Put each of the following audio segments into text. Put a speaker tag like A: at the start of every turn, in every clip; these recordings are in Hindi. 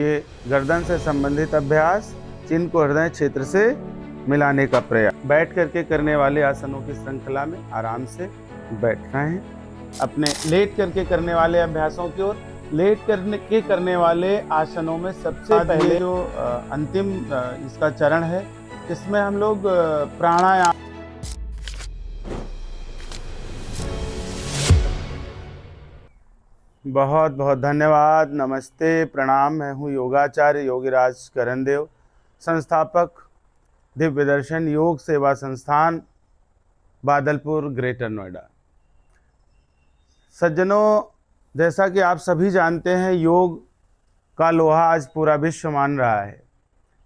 A: ये गर्दन से संबंधित अभ्यास, चिन्ह को हृदय क्षेत्र से मिलाने का प्रयास। बैठ करके करने वाले आसनों की श्रृंखला में आराम से बैठना है। अपने लेट करके करने वाले अभ्यासों की ओर। लेट करने वाले आसनों में सबसे पहले जो अंतिम इसका चरण है, इसमें हम लोग प्राणायाम। बहुत बहुत धन्यवाद। नमस्ते, प्रणाम। मैं हूँ योगाचार्य योगीराज करणदेव, संस्थापक दिव्य दर्शन योग सेवा संस्थान, बादलपुर, ग्रेटर नोएडा। सज्जनों, जैसा कि आप सभी जानते हैं, योग का लोहा आज पूरा विश्व मान रहा है।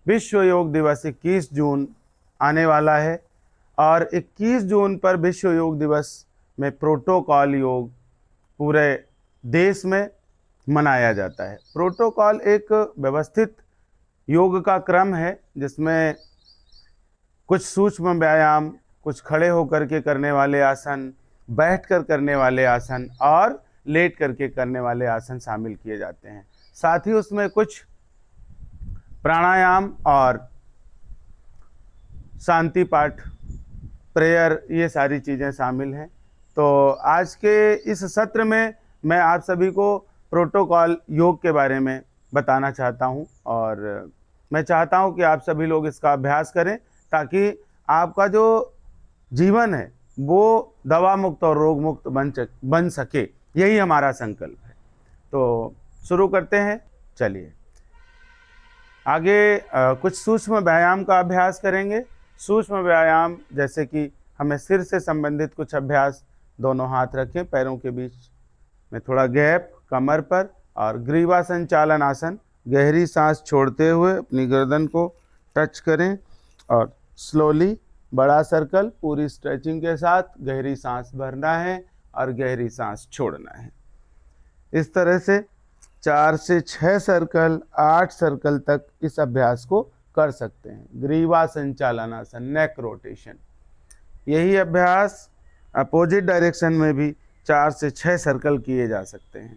A: विश्व योग दिवस 21 जून आने वाला है और 21 जून पर विश्व योग दिवस में प्रोटोकॉल योग पूरे देश में मनाया जाता है। प्रोटोकॉल एक व्यवस्थित योग का क्रम है जिसमें कुछ सूक्ष्म व्यायाम, कुछ खड़े होकर के करने वाले आसन, बैठकर करने वाले आसन और लेट करके करने वाले आसन शामिल किए जाते हैं। साथ ही उसमें कुछ प्राणायाम और शांति पाठ, प्रेयर, ये सारी चीज़ें शामिल हैं। तो आज के इस सत्र में मैं आप सभी को प्रोटोकॉल योग के बारे में बताना चाहता हूं और मैं चाहता हूं कि आप सभी लोग इसका अभ्यास करें ताकि आपका जो जीवन है वो दवा मुक्त और रोग मुक्त बन सके। यही हमारा संकल्प है। तो शुरू करते हैं। चलिए आगे कुछ सूक्ष्म व्यायाम का अभ्यास करेंगे। सूक्ष्म व्यायाम जैसे कि हमें सिर से संबंधित कुछ अभ्यास, दोनों हाथ रखें, पैरों के बीच में थोड़ा गैप, कमर पर, और ग्रीवा संचालन आसन। गहरी सांस छोड़ते हुए अपनी गर्दन को टच करें और स्लोली बड़ा सर्कल पूरी स्ट्रेचिंग के साथ गहरी सांस भरना है और गहरी सांस छोड़ना है। इस तरह से 4 से 6 सर्कल, 8 सर्कल तक इस अभ्यास को कर सकते हैं। ग्रीवा संचालन आसन, नेक रोटेशन। यही अभ्यास अपोजिट डायरेक्शन में भी 4 से 6 सर्कल किए जा सकते हैं।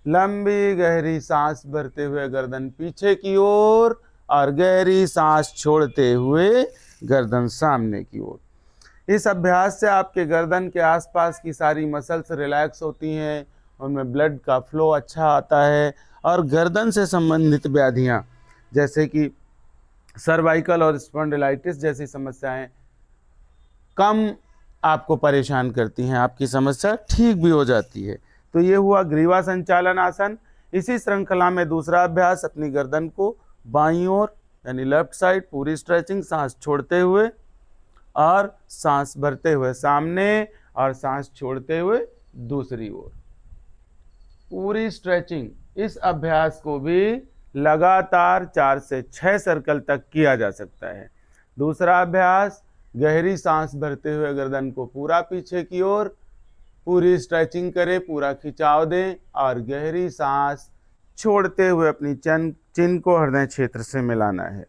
A: लंबी गहरी सांस भरते हुए गर्दन पीछे की ओर और गहरी सांस छोड़ते हुए गर्दन सामने की ओर। इस अभ्यास से आपके गर्दन के आसपास की सारी मसल्स रिलैक्स होती हैं, उनमें ब्लड का फ्लो अच्छा आता है और गर्दन से संबंधित व्याधियां जैसे कि सर्वाइकल और स्पॉन्डिलाइटिस जैसी समस्याएं कम आपको परेशान करती हैं, आपकी समस्या ठीक भी हो जाती है। तो ये हुआ ग्रीवा संचालन आसन। इसी श्रृंखला में दूसरा अभ्यास, अपनी गर्दन को बाईं ओर यानी लेफ्ट साइड पूरी स्ट्रेचिंग, सांस छोड़ते हुए और सांस भरते हुए सामने और सांस छोड़ते हुए दूसरी ओर, पूरी स्ट्रेचिंग। इस अभ्यास को भी लगातार 4 से 6 सर्कल तक किया जा सकता है। दूसरा अभ्यास, गहरी सांस भरते हुए गर्दन को पूरा पीछे की ओर, पूरी स्ट्रेचिंग करें, पूरा खिंचाव दें और गहरी सांस छोड़ते हुए अपनी चिन्ह को हृदय क्षेत्र से मिलाना है।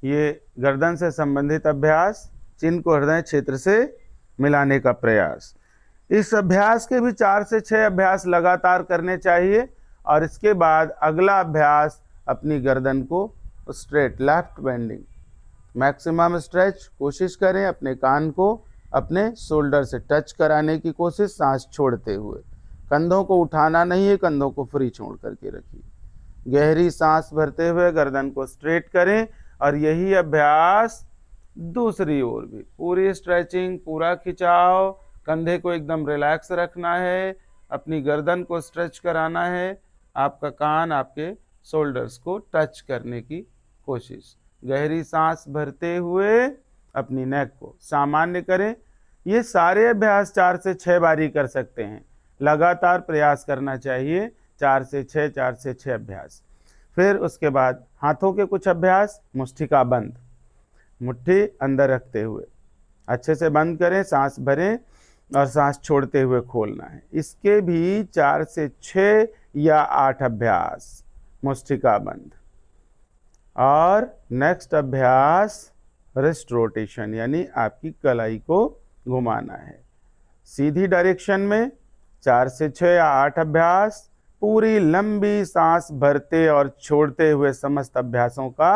A: ये गर्दन से संबंधित अभ्यास, चिन्ह को हृदय क्षेत्र से मिलाने का प्रयास। इस अभ्यास के भी 4 से 6 अभ्यास लगातार करने चाहिए और इसके बाद अगला अभ्यास, अपनी गर्दन को straight, left bending, maximum stretch कोशिश करें। अपने कान को अपने शोल्डर से टच कराने की कोशिश, सांस छोड़ते हुए। कंधों को उठाना नहीं है, कंधों को फ्री छोड़ करके रखिए। गहरी सांस भरते हुए गर्दन को स्ट्रेट करें और यही अभ्यास दूसरी ओर भी, पूरी स्ट्रेचिंग, पूरा खिंचाव, कंधे को एकदम रिलैक्स रखना है, अपनी गर्दन को स्ट्रेच कराना है, आपका कान आपके शोल्डर्स को टच करने की कोशिश। गहरी सांस भरते हुए अपनी नेक को सामान्य करें। ये सारे अभ्यास 4 से 6 बारी कर सकते हैं। लगातार प्रयास करना चाहिए, 4 से 6, 4 से 6 अभ्यास। फिर उसके बाद हाथों के कुछ अभ्यास, मुष्टिका बंद, मुट्ठी अंदर रखते हुए अच्छे से बंद करें, सांस भरें और सांस छोड़ते हुए खोलना है। इसके भी 4 से 6 या 8 अभ्यास, मुष्टिका बंद। और नेक्स्ट अभ्यास, रिस्ट रोटेशन, यानी आपकी कलाई को घुमाना है सीधी डायरेक्शन में। 4 से 6 या 8 अभ्यास, पूरी लंबी सांस भरते और छोड़ते हुए समस्त अभ्यासों का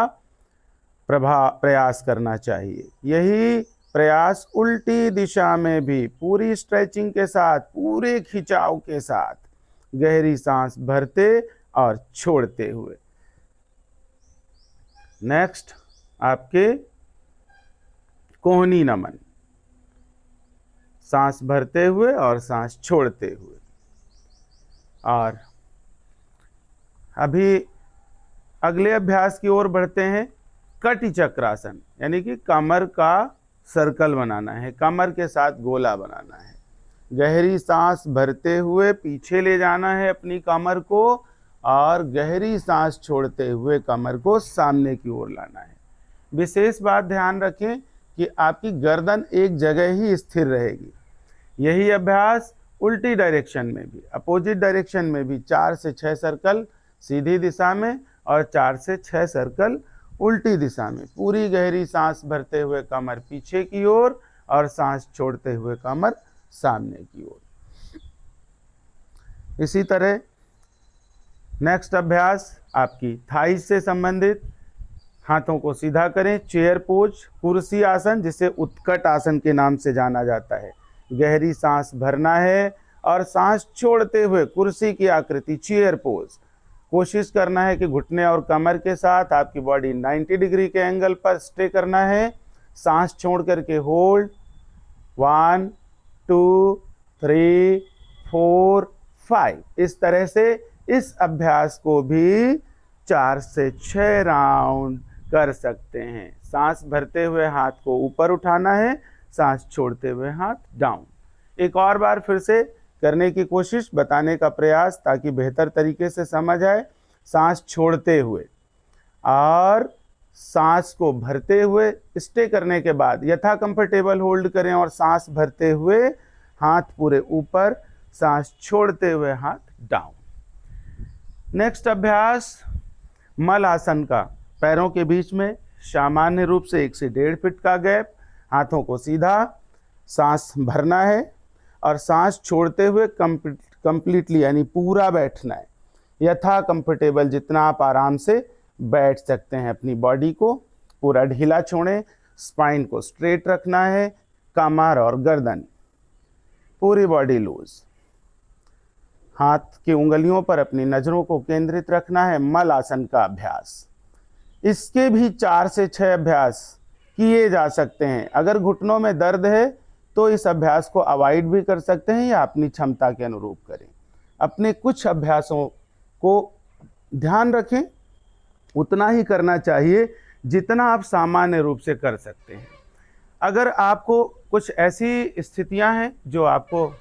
A: प्रयास करना चाहिए। यही प्रयास उल्टी दिशा में भी पूरी स्ट्रेचिंग के साथ, पूरे खिंचाव के साथ गहरी सांस भरते और छोड़ते हुए। नेक्स्ट आपके कोहनी नमन, सांस भरते हुए और सांस छोड़ते हुए। और अभी अगले अभ्यास की ओर बढ़ते हैं, कटि चक्रासन, यानी कि कमर का सर्कल बनाना है, कमर के साथ गोला बनाना है। गहरी सांस भरते हुए पीछे ले जाना है अपनी कमर को और गहरी सांस छोड़ते हुए कमर को सामने की ओर लाना है। विशेष बात ध्यान रखें कि आपकी गर्दन एक जगह ही स्थिर रहेगी। यही अभ्यास उल्टी डायरेक्शन में भी, अपोजिट डायरेक्शन में भी 4 से 6 सर्कल सीधी दिशा में और 4 से 6 सर्कल उल्टी दिशा में। पूरी गहरी सांस भरते हुए कमर पीछे की ओर और सांस छोड़ते हुए कमर सामने की ओर। इसी तरह नेक्स्ट अभ्यास आपकी थाई से संबंधित। हाथों को सीधा करें, चेयर पोज, कुर्सी आसन, जिसे उत्कट आसन के नाम से जाना जाता है। गहरी सांस भरना है और सांस छोड़ते हुए कुर्सी की आकृति, चेयर पोज। कोशिश करना है कि घुटने और कमर के साथ आपकी बॉडी 90 डिग्री के एंगल पर स्टे करना है। सांस छोड़ करके होल्ड, 1 2 3 4 5। इस तरह से इस अभ्यास को भी 4 से 6 राउंड कर सकते हैं। सांस भरते हुए हाथ को ऊपर उठाना है, सांस छोड़ते हुए हाथ डाउन। एक और बार फिर से करने की कोशिश, बताने का प्रयास, ताकि बेहतर तरीके से समझ आए। सांस छोड़ते हुए और सांस को भरते हुए स्टे करने के बाद यथा कंफर्टेबल होल्ड करें और सांस भरते हुए हाथ पूरे ऊपर, सांस छोड़ते हुए हाथ डाउन। नेक्स्ट अभ्यास मल आसन का। पैरों के बीच में सामान्य रूप से 1 से 1.5 फीट का गैप, हाथों को सीधा, सांस भरना है और सांस छोड़ते हुए कंप्लीटली यानी पूरा बैठना है। यथा कंफर्टेबल, जितना आप आराम से बैठ सकते हैं। अपनी बॉडी को पूरा ढीला छोड़ें, स्पाइन को स्ट्रेट रखना है, कमर और गर्दन पूरी बॉडी लूज। हाथ की उंगलियों पर अपनी नजरों को केंद्रित रखना है। मल आसन का अभ्यास, इसके भी 4 से 6 अभ्यास किए जा सकते हैं। अगर घुटनों में दर्द है तो इस अभ्यास को अवॉइड भी कर सकते हैं या अपनी क्षमता के अनुरूप करें। अपने कुछ अभ्यासों को ध्यान रखें, उतना ही करना चाहिए जितना आप सामान्य रूप से कर सकते हैं। अगर आपको कुछ ऐसी स्थितियां हैं जो आपको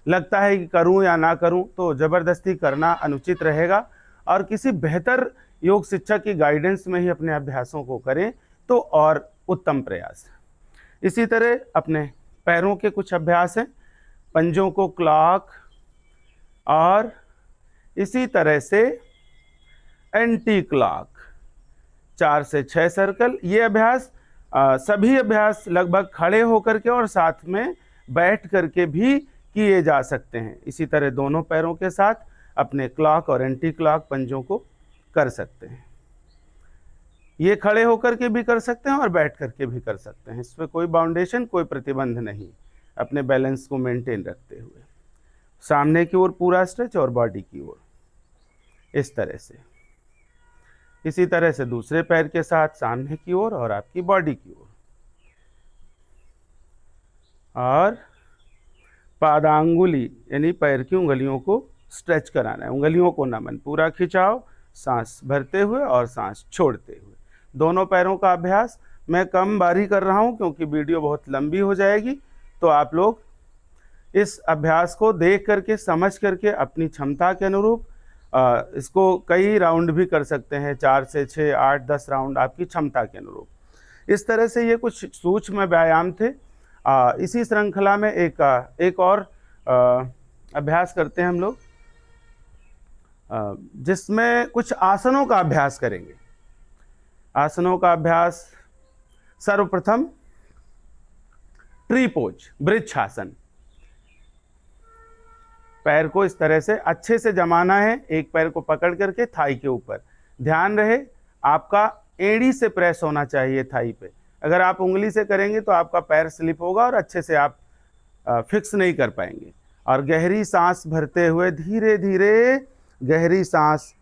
A: लगता है कि करूं या ना करूं, तो ज़बरदस्ती करना अनुचित रहेगा और किसी बेहतर योग शिक्षक की गाइडेंस में ही अपने अभ्यासों को करें तो और उत्तम प्रयास। इसी तरह अपने पैरों के कुछ अभ्यास हैं, पंजों को क्लॉक और इसी तरह से एंटी क्लॉक, 4 से 6 सर्कल। ये अभ्यास सभी अभ्यास लगभग खड़े होकर के और साथ में बैठ करके भी किए जा सकते हैं। इसी तरह दोनों पैरों के साथ अपने क्लॉक और एंटी क्लॉक पंजों को कर सकते हैं। ये खड़े होकर के भी कर सकते हैं और बैठ करके भी कर सकते हैं। इसमें कोई बाउंडेशन, कोई प्रतिबंध नहीं। अपने बैलेंस को मेंटेन रखते हुए सामने की ओर पूरा स्ट्रेच और बॉडी की ओर, इस तरह से। इसी तरह से दूसरे पैर के साथ सामने की ओर और आपकी बॉडी की ओर। और पादांगुली यानी पैर की उंगलियों को स्ट्रेच कराना है, उंगलियों को नमन, पूरा खिंचाव, सांस भरते हुए और सांस छोड़ते हुए। दोनों पैरों का अभ्यास मैं कम बारी कर रहा हूं क्योंकि वीडियो बहुत लंबी हो जाएगी। तो आप लोग इस अभ्यास को देख करके, समझ करके अपनी क्षमता के अनुरूप इसको कई राउंड भी कर सकते हैं, 4 से 6 8 10 राउंड आपकी क्षमता के अनुरूप। इस तरह से ये कुछ सूक्ष्म व्यायाम थे। इसी श्रृंखला में एक और अभ्यास करते हैं हम लोग, जिसमें कुछ आसनों का अभ्यास करेंगे। आसनों का अभ्यास सर्वप्रथम ट्री पोज, वृक्षासन। पैर को इस तरह से अच्छे से जमाना है, एक पैर को पकड़ करके थाई के ऊपर। ध्यान रहे आपका एड़ी से प्रेस होना चाहिए थाई पे। अगर आप उंगली से करेंगे तो आपका पैर स्लिप होगा और अच्छे से आप फिक्स नहीं कर पाएंगे। और गहरी सांस भरते हुए धीरे धीरे गहरी सांस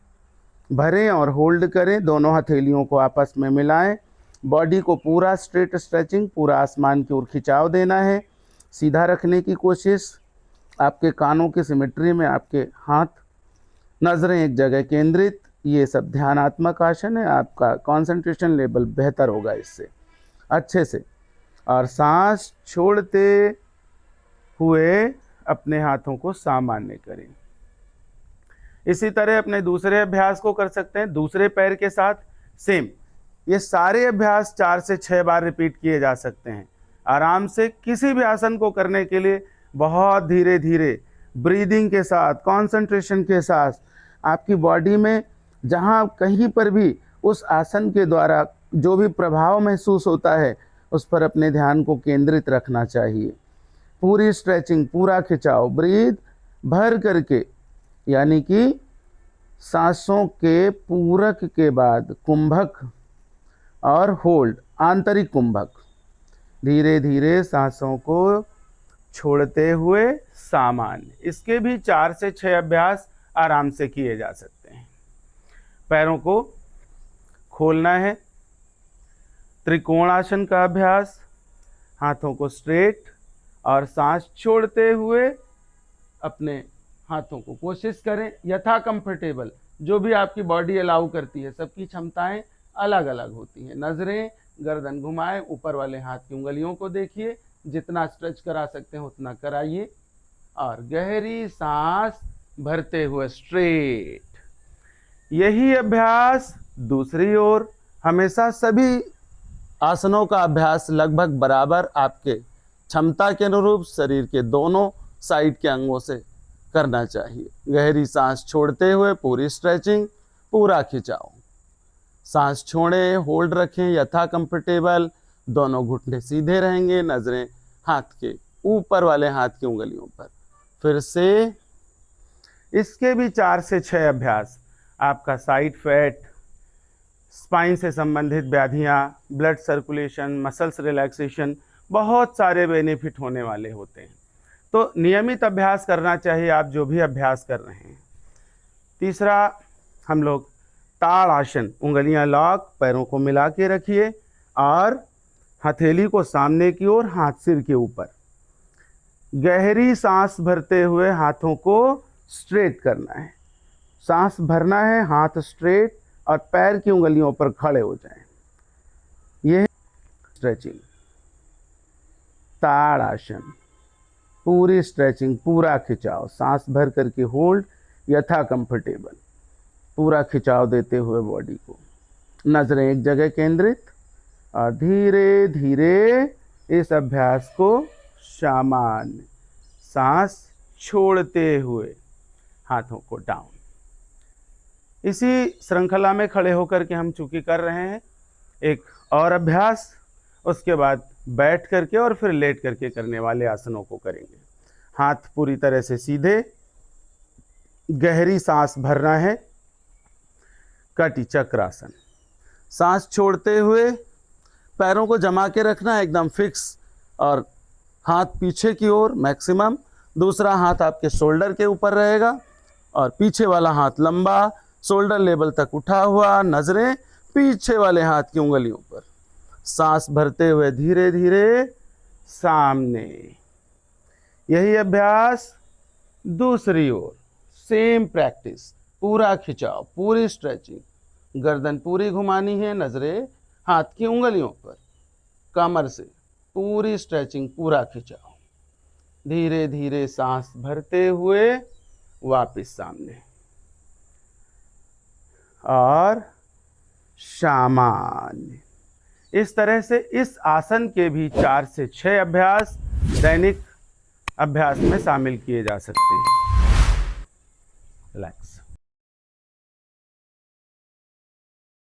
A: भरें और होल्ड करें। दोनों हथेलियों को आपस में मिलाएं। बॉडी को पूरा स्ट्रेट स्ट्रेचिंग, पूरा आसमान की ओर खिंचाव देना है। सीधा रखने की कोशिश। आपके कानों की सिमेट्री में आपके हाथ, नज़रें एक जगह केंद्रित। ये सब ध्यानात्मक आसन है। आपका कंसंट्रेशन लेवल बेहतर होगा इससे अच्छे से। और सांस छोड़ते हुए अपने हाथों को सामान्य करें। इसी तरह अपने दूसरे अभ्यास को कर सकते हैं दूसरे पैर के साथ सेम। ये सारे अभ्यास 4 से 6 बार रिपीट किए जा सकते हैं आराम से। किसी भी आसन को करने के लिए बहुत धीरे धीरे ब्रीदिंग के साथ, कंसंट्रेशन के साथ, आपकी बॉडी में जहाँ कहीं पर भी उस आसन के द्वारा जो भी प्रभाव महसूस होता है उस पर अपने ध्यान को केंद्रित रखना चाहिए। पूरी स्ट्रेचिंग, पूरा खिंचाव, ब्रीद भर करके, यानी कि सांसों के पूरक के बाद कुंभक और होल्ड, आंतरिक कुंभक। धीरे धीरे सांसों को छोड़ते हुए सामान्य। इसके भी 4 से 6 अभ्यास आराम से किए जा सकते हैं। पैरों को खोलना है। त्रिकोणासन का अभ्यास। हाथों को स्ट्रेट और सांस छोड़ते हुए अपने हाथों को कोशिश करें यथा कंफर्टेबल, जो भी आपकी बॉडी अलाउ करती है। सबकी क्षमताएं अलग अलग होती हैं। नज़रें, गर्दन घुमाएं, ऊपर वाले हाथ की उंगलियों को देखिए, जितना स्ट्रेच करा सकते हैं उतना कराइए। और गहरी सांस भरते हुए स्ट्रेट। यही अभ्यास दूसरी ओर। हमेशा सभी आसनों का अभ्यास लगभग बराबर आपके क्षमता के अनुरूप शरीर के दोनों साइड के अंगों से करना चाहिए। गहरी सांस छोड़ते हुए पूरी स्ट्रेचिंग, पूरा खिंचाव। सांस छोड़ें, होल्ड रखें यथा कंफर्टेबल। दोनों घुटने सीधे रहेंगे, नजरें हाथ के ऊपर वाले हाथ की उंगलियों पर। फिर से इसके भी 4 से 6 अभ्यास। आपका साइड फैट, स्पाइन से संबंधित व्याधियाँ, ब्लड सर्कुलेशन, मसल्स रिलैक्सेशन, बहुत सारे बेनिफिट होने वाले होते हैं। तो नियमित अभ्यास करना चाहिए आप जो भी अभ्यास कर रहे हैं। तीसरा हम लोग ताड़ आसन। उंगलियां लॉक, पैरों को मिला के रखिए और हथेली को सामने की ओर, हाथ सिर के ऊपर। गहरी सांस भरते हुए हाथों को स्ट्रेट करना है। सांस भरना है, हाथ स्ट्रेट और पैर की उंगलियों पर खड़े हो जाएं। यह स्ट्रेचिंग। ताड़ आसन, पूरी स्ट्रेचिंग, पूरा खिंचाव। सांस भर करके होल्ड यथा कंफर्टेबल, पूरा खिंचाव देते हुए बॉडी को। नजरें एक जगह केंद्रित और धीरे धीरे इस अभ्यास को सामान्य। सांस छोड़ते हुए हाथों को डाउन। इसी श्रृंखला में खड़े होकर के हम चूंकि कर रहे हैं एक और अभ्यास, उसके बाद बैठ करके और फिर लेट करके करने वाले आसनों को करेंगे। हाथ पूरी तरह से सीधे, गहरी सांस भरना है, कटी चक्रासन। सांस छोड़ते हुए पैरों को जमा के रखना है एकदम फिक्स और हाथ पीछे की ओर मैक्सिमम। दूसरा हाथ आपके शोल्डर के ऊपर रहेगा और पीछे वाला हाथ लंबा शोल्डर लेवल तक उठा हुआ, नजरें पीछे वाले हाथ की उंगलियों पर। सांस भरते हुए धीरे धीरे सामने। यही अभ्यास दूसरी ओर, सेम प्रैक्टिस। पूरा खिंचाव, पूरी स्ट्रेचिंग, गर्दन पूरी घुमानी है, नजरें हाथ की उंगलियों पर, कमर से पूरी स्ट्रेचिंग, पूरा खिंचाव। धीरे धीरे सांस भरते हुए वापस सामने और सामान्य। इस तरह से इस आसन के भी 4 से 6 अभ्यास दैनिक अभ्यास में शामिल किए जा सकते हैं। रिलैक्स।